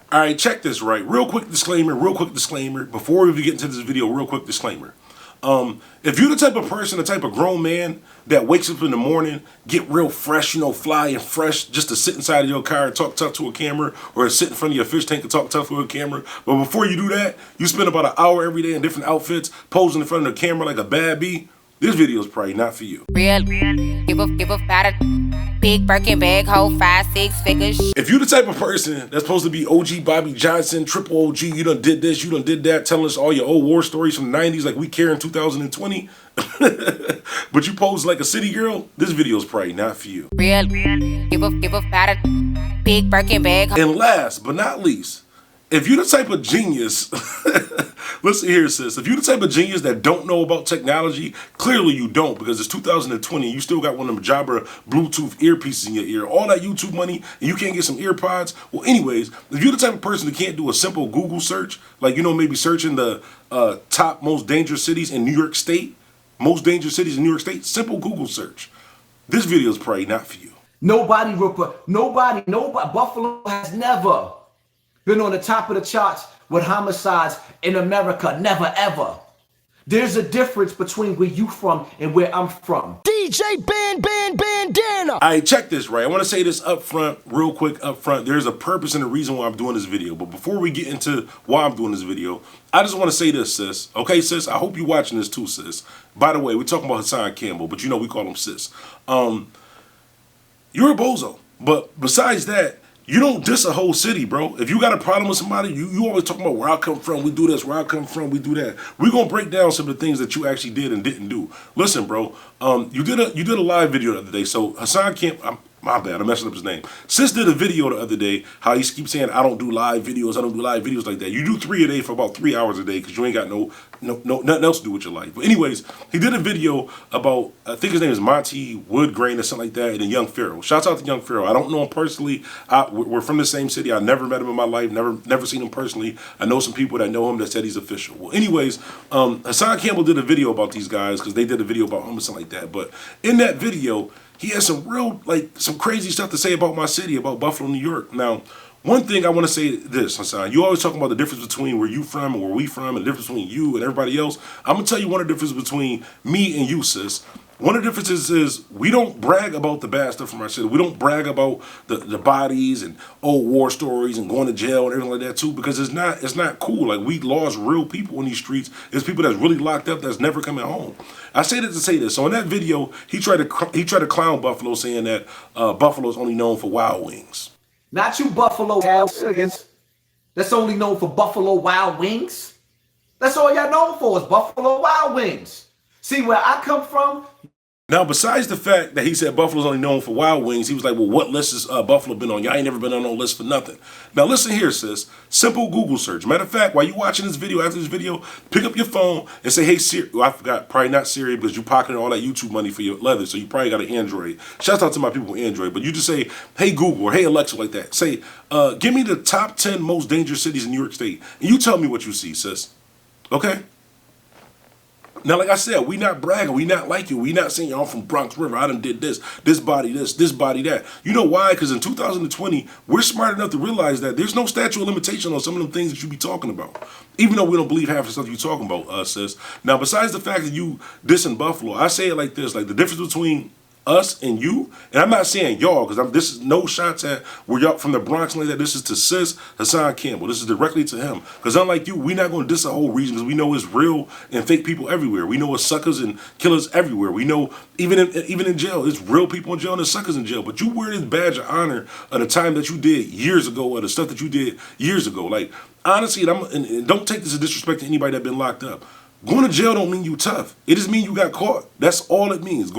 All right, check this right. Real quick disclaimer. Before we get into this video, real quick disclaimer. If you're the type of person, the type of grown man that wakes up in the morning, get real fresh, fly and fresh, just to sit inside of your car and talk tough to a camera, or sit in front of your fish tank and talk tough to a camera. But before you do that, you spend about an hour every day in different outfits, posing in front of the camera like a bad bee. This video is probably not for you. Real, give a about a big Birkin bag, hold 5-6 figures. If you're the type of person that's supposed to be OG Bobby Johnson, triple OG, you done did this, you done did that, telling us all your old war stories from the 90s like we care in 2020, but you pose like a city girl, this video is probably not for you. Real, give a about a big Birkin bag. And last but not least, if you're the type of genius, listen here, sis. If you're the type of genius that don't know about technology, clearly you don't, because it's 2020. You still got one of them Jabra Bluetooth earpieces in your ear. All that YouTube money, and you can't get some earpods. Well, anyways, if you're the type of person that can't do a simple Google search, like, maybe searching the top most dangerous cities in New York State, simple Google search. This video is probably not for you. Nobody, Buffalo has never been on the top of the charts with homicides in America, never ever. There's a difference between where you from and where I'm from. DJ Bandana. All right, check this right. I want to say this up front, real quick up front. There's a purpose and a reason why I'm doing this video. But before we get into why I'm doing this video, I just want to say this, sis. Okay, sis? I hope you're watching this too, sis. By the way, we're talking about Hassan Campbell, but we call him sis. You're a bozo. But besides that, you don't diss a whole city, bro. If you got a problem with somebody, you always talking about where I come from, we do this, where I come from, we do that. We're gonna break down some of the things that you actually did and didn't do. Listen, bro, you did a live video the other day. So Hassan Campbell, my bad, I'm messing up his name. Sis did a video the other day, how he keeps saying, I don't do live videos like that. You do 3 a day for about 3 hours a day because you ain't got nothing else to do with your life. But anyways, he did a video about, I think his name is Monty Woodgrain or something like that, and then Young Pharaoh. Shouts out to Young Pharaoh. I don't know him personally. We're from the same city. I never met him in my life, never seen him personally. I know some people that know him that said he's official. Well, anyways, Hassan Campbell did a video about these guys because they did a video about him or something like that. But in that video, he has some real, some crazy stuff to say about my city, about Buffalo, New York. Now, one thing I want to say this, Hassan, you always talking about the difference between where you from and where we from, and the difference between you and everybody else. I'm going to tell you one of the differences between me and you, sis. One of the differences is we don't brag about the bad stuff from our city. We don't brag about the bodies and old war stories and going to jail and everything like that too, because it's not cool. Like, we lost real people in these streets. It's people that's really locked up that's never coming home. I say that to say this. So in that video, he tried to clown Buffalo, saying that Buffalo is only known for Wild Wings. Not you Buffalo Wiggins. That's only known for Buffalo Wild Wings. That's all y'all known for is Buffalo Wild Wings. See, where I come from. Now, besides the fact that he said Buffalo's only known for Wild Wings, he was like, well, what list has Buffalo been on? Y'all ain't never been on no list for nothing. Now, listen here, sis. Simple Google search. Matter of fact, while you watching this video, after this video, pick up your phone and say, hey, Siri. Well, I forgot, probably not Siri, because you pocketing all that YouTube money for your leather, so you probably got an Android. Shout out to my people with Android, but you just say, hey, Google, or hey, Alexa, like that. Say, give me the top 10 most dangerous cities in New York State, and you tell me what you see, sis. Okay? Now, like I said, we not bragging. We not like you. We not saying, I'm from Bronx River. I done did this body this body that. You know why? Because in 2020, we're smart enough to realize that there's no statute of limitation on some of them things that you be talking about. Even though we don't believe half the stuff you talking about, sis. Now, besides the fact that you dissing Buffalo, I say it like this. Like, the difference between us and you, and I'm not saying y'all, because this is no shots at where y'all from the Bronx like that. This is to sis Hassan Campbell. This is directly to him, because unlike you, we're not going to diss a whole region, because we know it's real and fake people everywhere. We know it's suckers and killers everywhere. We know even in jail, it's real people in jail and there's suckers in jail. But you wear this badge of honor of the time that you did years ago, or the stuff that you did years ago. Like, honestly, and don't take this as disrespect to anybody that been locked up. Going to jail don't mean you tough. It just means you got caught. That's all it means.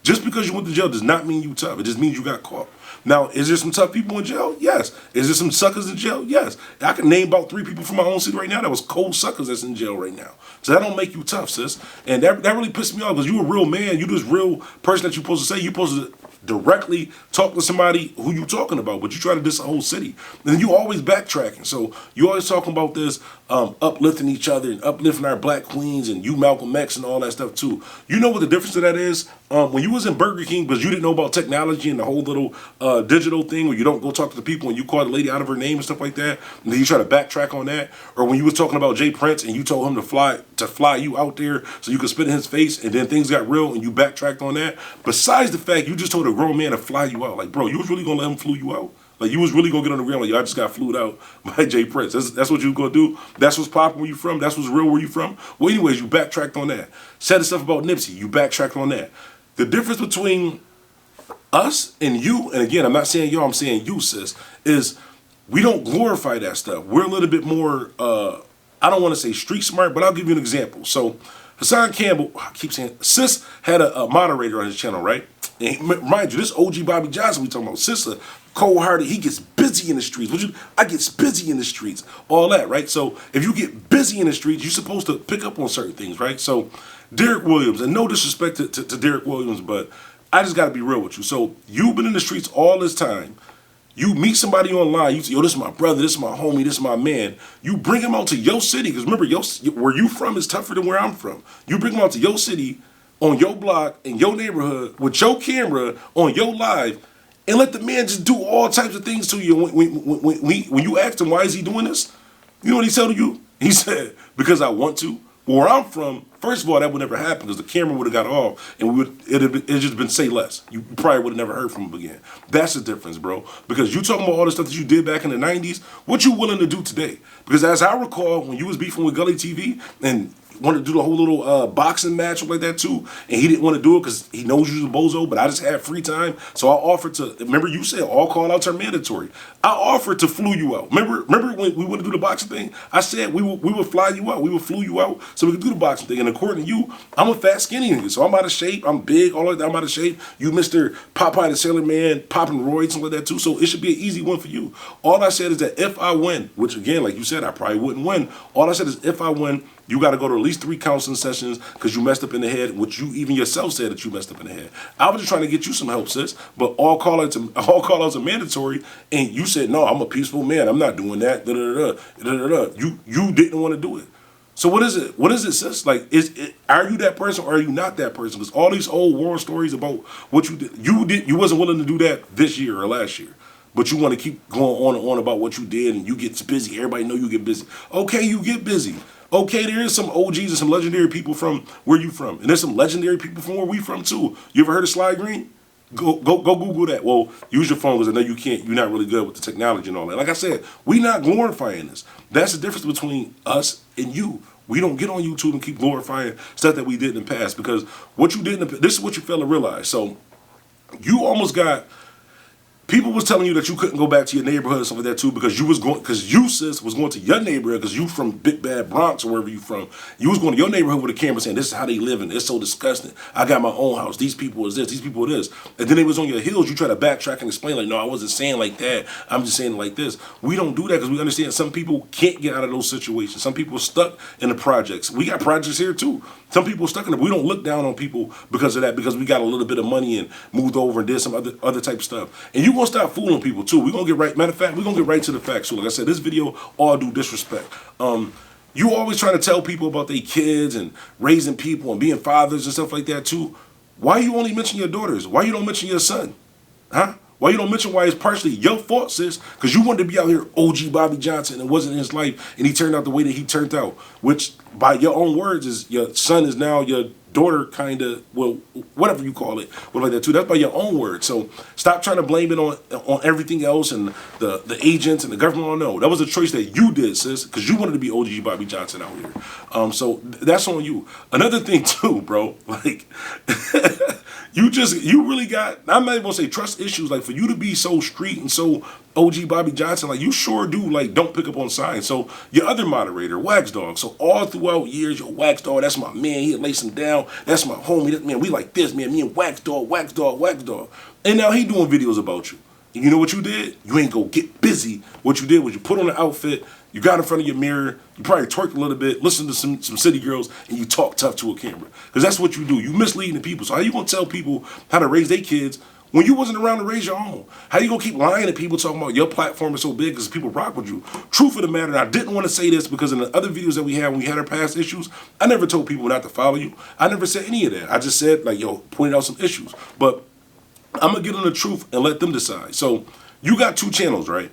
Just because you went to jail does not mean you tough. It just means you got caught. Now, is there some tough people in jail? Yes. Is there some suckers in jail? Yes. I can name about 3 people from my own city right now that was cold suckers that's in jail right now. So that don't make you tough, sis. And that really pissed me off, because you a real man. You this real person that you're supposed to say. You're supposed to directly talk to somebody who you talking about, but you try to diss a whole city. And then you always backtracking. So you always talking about this, uplifting each other and uplifting our black queens and you Malcolm X and all that stuff too. You know what the difference of that is? When you was in Burger King, because you didn't know about technology and the whole little digital thing where you don't go talk to the people and you call the lady out of her name and stuff like that, and then you try to backtrack on that, or when you was talking about Jay Prince and you told him to fly you out there so you could spit in his face, and then things got real and you backtracked on that. Besides the fact you just told a grown man to fly you out, like bro, you was really gonna let him flew you out? Like you was really gonna get on the ground like y'all just got flued out by Jay Prince. That's what you gonna do? That's what's popping where you from? That's what's real where you from? Well, anyways, you backtracked on that. Said the stuff about Nipsey, you backtracked on that. The difference between us and you, and again, I'm not saying y'all, I'm saying you, sis, is we don't glorify that stuff. We're a little bit more, I don't want to say street smart, but I'll give you an example. So Hassan Campbell, I keep saying, sis had a moderator on his channel, right? And mind you, this OG Bobby Johnson we talking about, sister, cold-hearted, he gets busy in the streets. I gets busy in the streets, all that, right? So if you get busy in the streets, you're supposed to pick up on certain things, right? So Derek Williams, and no disrespect to Derek Williams, but I just got to be real with you. So you've been in the streets all this time. You meet somebody online, you say, yo, this is my brother, this is my homie, this is my man. You bring him out to your city, because remember, where you from is tougher than where I'm from. You bring him out to your city, on your block, in your neighborhood, with your camera, on your live, and let the man just do all types of things to you. When you ask him, why is he doing this? You know what he said to you? He said, because I want to. Where I'm from, first of all, that would never happen because the camera would have got off and it'd just been say less. You probably would have never heard from him again. That's the difference, bro. Because you talking about all the stuff that you did back in the 90s, what you willing to do today? Because as I recall, when you was beefing with Gully TV and wanted to do the whole little boxing match like that too, and he didn't want to do it because he knows you was a bozo, but I just had free time, so I offered to, remember you said all call-outs are mandatory. I offered to flew you out. Remember when we went to do the boxing thing? I said we would fly you out, we would flew you out so we could do the boxing thing, and according to you, I'm a fat skinny nigga, so I'm out of shape, I'm big, all of that, I'm out of shape. You Mr. Popeye the Sailor Man, popping roids and like that too, so it should be an easy win for you. All I said is that if I win, which again, like you said, I probably wouldn't win, all I said is if I win, you got to go to at least 3 counseling sessions because you messed up in the head, which you even yourself said that you messed up in the head. I was just trying to get you some help, sis, but all call-outs are mandatory, and you said, no, I'm a peaceful man. I'm not doing that. You didn't want to do it. So what is it? What is it, sis? Like, are you that person or are you not that person? Because all these old war stories about what you did, you wasn't willing to do that this year or last year. But you want to keep going on and on about what you did, and you get busy. Everybody know you get busy. Okay, you get busy. Okay, there is some OGs and some legendary people from where you from. And there's some legendary people from where we from too. You ever heard of Sly Green? Go Google that. Well, use your phone because I know you can't, you're not really good with the technology and all that. Like I said, we not glorifying this. That's the difference between us and you. We don't get on YouTube and keep glorifying stuff that we did in the past because what you did in the, this is what you fail to realize. So you almost got, people was telling you that you couldn't go back to your neighborhood and stuff like that too because you, sis, was going to your neighborhood because you from Big Bad Bronx or wherever you from. You was going to your neighborhood with a camera saying, this is how they living. It's so disgusting. I got my own house. These people is this. These people are this. And then they was on your hills. You try to backtrack and explain like, no, I wasn't saying like that. I'm just saying like this. We don't do that because we understand some people can't get out of those situations. Some people are stuck in the projects. We got projects here too. Some people are stuck in it. We don't look down on people because of that because we got a little bit of money and moved over and did some other type of stuff. And you gonna stop fooling people too. We're gonna get right. Matter of fact, we're gonna get right to the facts. So like I said, this video all due disrespect. You always trying to tell people about their kids and raising people and being fathers and stuff like that too. Why you only mention your daughters? Why you don't mention your son? Huh? Why you don't mention why it's partially your fault, sis? Because you wanted to be out here OG Bobby Johnson and it wasn't in his life and he turned out the way that he turned out. Which, by your own words, is your son is now your daughter kind of, well, whatever you call it, well, like that too. That's by your own words. So stop trying to blame it on everything else and the agents and the government. Oh, no, that was a choice that you did, sis, because you wanted to be OG Bobby Johnson out here. So that's on you. Another thing too, bro, like you really got, I'm not even gonna say trust issues, like for you to be so street and so OG Bobby Johnson, like you sure do like don't pick up on signs. So your other moderator, Wax Dog. So all throughout years, your Wax Dog, that's my man. He lays him down. That's my homie. That, man, we like this, man. Me and Wax Dog, Wax Dog, Wax Dog. And now he doing videos about you. And you know what you did? You ain't go get busy. What you did was you put on an outfit. You got in front of your mirror. You probably twerked a little bit, listened to some city girls, and you talk tough to a camera. Because that's what you do. You misleading the people. So how you gonna tell people how to raise their kids When you wasn't around to raise your own? How you gonna keep lying to people talking about your platform is so big because people rock with you? Truth of the matter, and I didn't want to say this because in the other videos that we had when we had our past issues, I never told people not to follow you. I never said any of that. I just said like, yo, pointed out some issues. But I'm gonna get on the truth and let them decide. So you got 2 channels, right?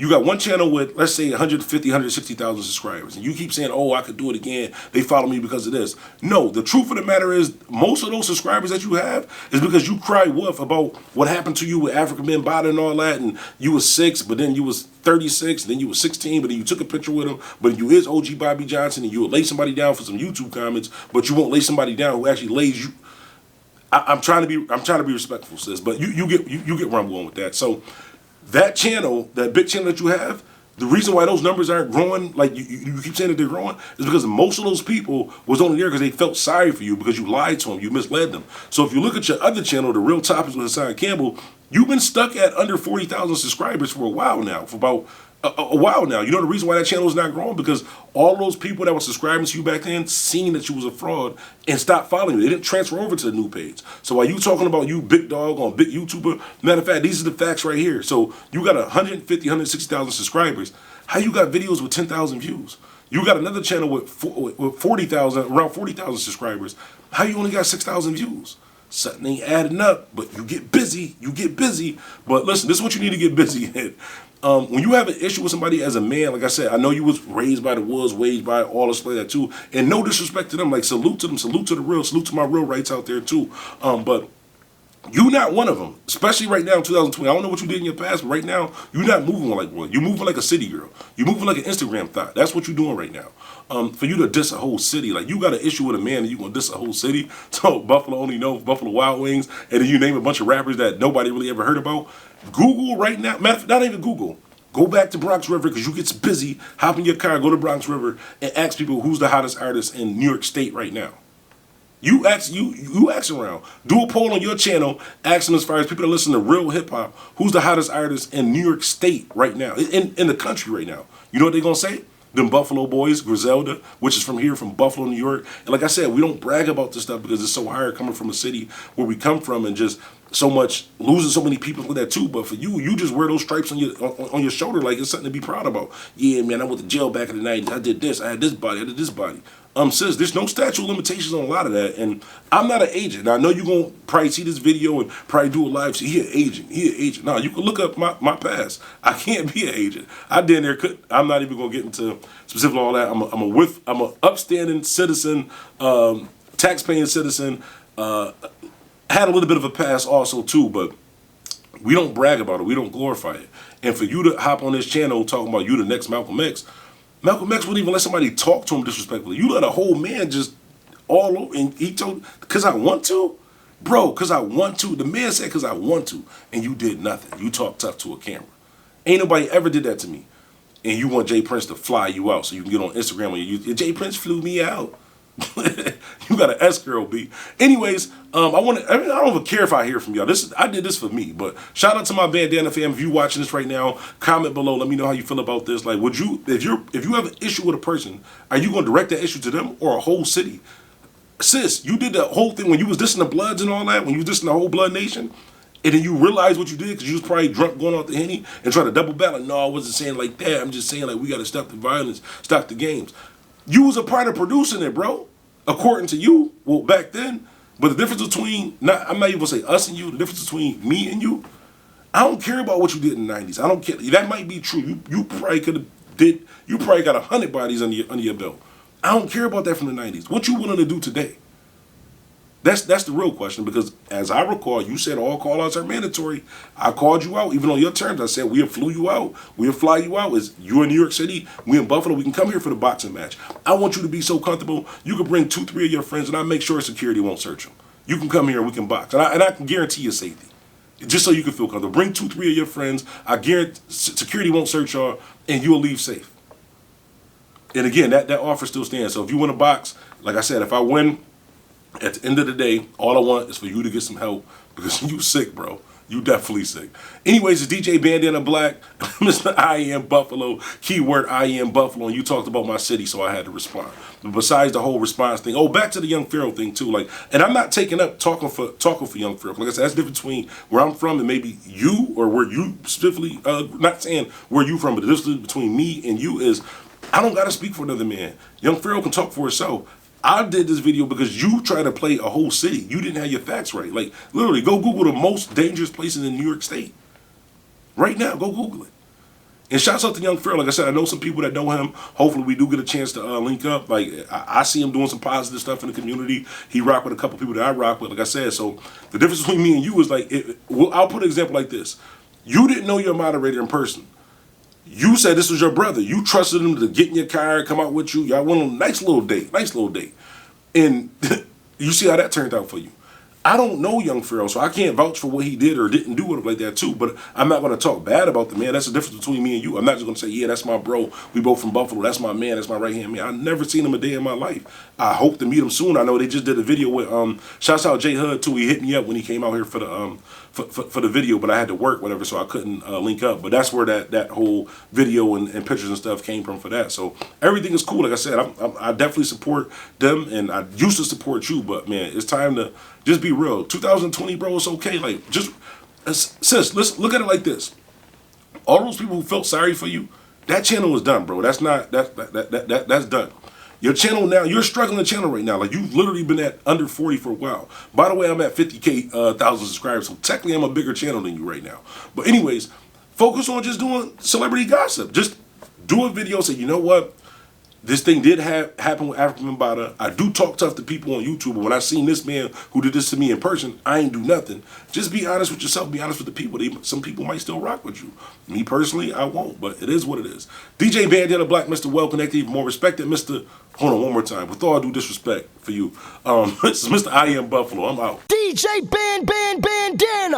You got one channel with, let's say, 150, 160,000 subscribers. And you keep saying, oh, I could do it again. They follow me because of this. No, the truth of the matter is most of those subscribers that you have is because you cry wolf about what happened to you with African men body and all that. And you was 6, but then you was 36, then you was 16, but then you took a picture with him. But you is OG Bobby Johnson and you will lay somebody down for some YouTube comments, but you won't lay somebody down who actually lays you. I'm trying to be respectful, sis, but you get where I'm going with that. So that channel, that big channel that you have, the reason why those numbers aren't growing, like you keep saying that they're growing, is because most of those people was only there because they felt sorry for you because you lied to them, you misled them. So if you look at your other channel, The Real Topics with Hassan Campbell, you've been stuck at under 40,000 subscribers for a while now, for about a while now. You know the reason why that channel is not growing? Because all those people that were subscribing to you back then seen that you was a fraud and stopped following you. They didn't transfer over to the new page. So while you talking about you big dog on big YouTuber, matter of fact, these are the facts right here. So you got 150, 160,000 subscribers. How you got videos with 10,000 views? You got another channel with 40,000, around 40,000 subscribers. How you only got 6,000 views? Something ain't adding up, but you get busy. But listen, this is what you need to get busy in. When you have an issue with somebody as a man, like I said, I know you was raised by the wolves, raised by all this like that too. And no disrespect to them, like salute to them, salute to the real, salute to my real rights out there too. But you not one of them, especially right now in 2020. I don't know what you did in your past, but right now, you're not moving like one. You're moving like a city girl. You're moving like an Instagram thought. That's what you're doing right now. For you to diss a whole city, like you got an issue with a man and you gonna diss a whole city. So Buffalo only knows Buffalo Wild Wings, and then you name a bunch of rappers that nobody really ever heard about. Google right now, not even Google. Go back to Bronx River because you get busy, hop in your car, go to Bronx River, and ask people who's the hottest artist in New York State right now. You ask around. Do a poll on your channel, asking as far as people that listen to real hip hop, who's the hottest artist in New York State right now, in the country right now. You know what they're gonna say? Them Buffalo boys, Griselda, which is from here, from Buffalo, New York. And like I said, we don't brag about this stuff because it's so hard coming from a city where we come from and just so much losing so many people with that too. But for you, you just wear those stripes on your shoulder like it's something to be proud about. Yeah, man, I went to jail back in the 90s. I did this. I had this body. I did this body. Sis, there's no statute of limitations on a lot of that. And I'm not an agent. Now, I know you're going to probably see this video and probably do a live. See, he an agent. No, you can look up my past. I can't be an agent. I damn near could. I'm not even going to get into specific all that. I'm a upstanding citizen, tax-paying citizen. Had a little bit of a past also too, but we don't brag about it. We don't glorify it. And for you to hop on this channel talking about you the next Malcolm X wouldn't even let somebody talk to him disrespectfully. You let a whole man just all over, and he told, because I want to? Bro, because I want to. The man said, because I want to, and you did nothing. You talked tough to a camera. Ain't nobody ever did that to me. And you want Jay Prince to fly you out so you can get on Instagram and Jay Prince flew me out. You got an S-girl beat. Anyways, I don't even care if I hear from y'all. I did this for me, but shout out to my bandana fam. If you watching this right now, comment below. Let me know how you feel about this. Like, would you, if you have an issue with a person, are you going to direct that issue to them or a whole city? Sis, you did the whole thing when you was dissing the Bloods and all that, when you was dissing the whole Blood Nation, and then you realized what you did because you was probably drunk going off the Henny and trying to double back. Like, no, I wasn't saying like that. I'm just saying like we got to stop the violence, stop the games. You was a part of producing it, bro. According to you, well, back then. But the difference between, I'm not even going to say us and you, the difference between me and you, I don't care about what you did in the 90s. I don't care. That might be true. You probably could have you probably got 100 bodies under your belt. I don't care about that from the 90s. What you willing to do today? That's the real question, because as I recall, you said all call-outs are mandatory. I called you out, even on your terms. I said we'll flew you out. We'll fly you out. You're in New York City. We in Buffalo. We can come here for the boxing match. I want you to be so comfortable. You can bring 2, 3 of your friends, and I make sure security won't search them. You can come here and we can box. And I can guarantee your safety. Just so you can feel comfortable. Bring 2, 3 of your friends. I guarantee security won't search y'all, and you'll leave safe. And again, that offer still stands. So if you want to box, like I said, if I win, at the end of the day, all I want is for you to get some help because you sick, bro. You definitely sick. Anyways, it's DJ Bandana Black, Mr. I Am Buffalo, keyword I Am Buffalo, and you talked about my city, so I had to respond. But besides the whole response thing, back to the Young Pharaoh thing too. Like, and I'm not taking up talking for Young Pharaoh. Like I said, that's the difference between where I'm from and maybe you, or where you specifically. Not saying where you from, but the difference between me and you is I don't gotta speak for another man. Young Pharaoh can talk for herself. I did this video because you tried to play a whole city. You didn't have your facts right. Like, literally, go Google the most dangerous places in New York State. Right now, go Google it. And shouts out to Young Pharaoh. Like I said, I know some people that know him. Hopefully, we do get a chance to link up. Like, I see him doing some positive stuff in the community. He rock with a couple people that I rock with, like I said. So, the difference between me and you is like, I'll put an example like this. You didn't know your moderator in person. You said this was your brother. You trusted him to get in your car, come out with you. Y'all went on a nice little date. And you see how that turned out for you. I don't know Young Pharaoh, so I can't vouch for what he did or didn't do with it like that too. But I'm not going to talk bad about the man. That's the difference between me and you. I'm not just going to say, yeah, that's my bro. We both from Buffalo. That's my man. That's my right-hand man. I've never seen him a day in my life. I hope to meet him soon. I know they just did a video with, shouts out J Hud too. He hit me up when he came out here for the, for the video, but I had to work, whatever, so I couldn't link up. But that's where that whole video and pictures and stuff came from for that. So everything is cool. Like I said, I definitely support them, and I used to support you, but man, it's time to just be real. 2020, bro, it's okay. Like, just, sis, let's look at it like this. All those people who felt sorry for you, that channel is done, bro. That's done. Your channel now, you're a struggling channel right now. Like, you've literally been at under 40 for a while. By the way, I'm at 50K thousand subscribers, so technically I'm a bigger channel than you right now. But anyways, focus on just doing celebrity gossip. Just do a video, say, you know what? This thing did happen with African Mbata. I do talk tough to people on YouTube, but when I seen this man who did this to me in person, I ain't do nothing. Just be honest with yourself. Be honest with the people. Some people might still rock with you. Me personally, I won't, but it is what it is. DJ Bandana Black, Mr. Well Connected, even more respected, Mr. Hold on one more time. With all due disrespect for you, this is Mr. I Am Buffalo. I'm out. DJ Bandana.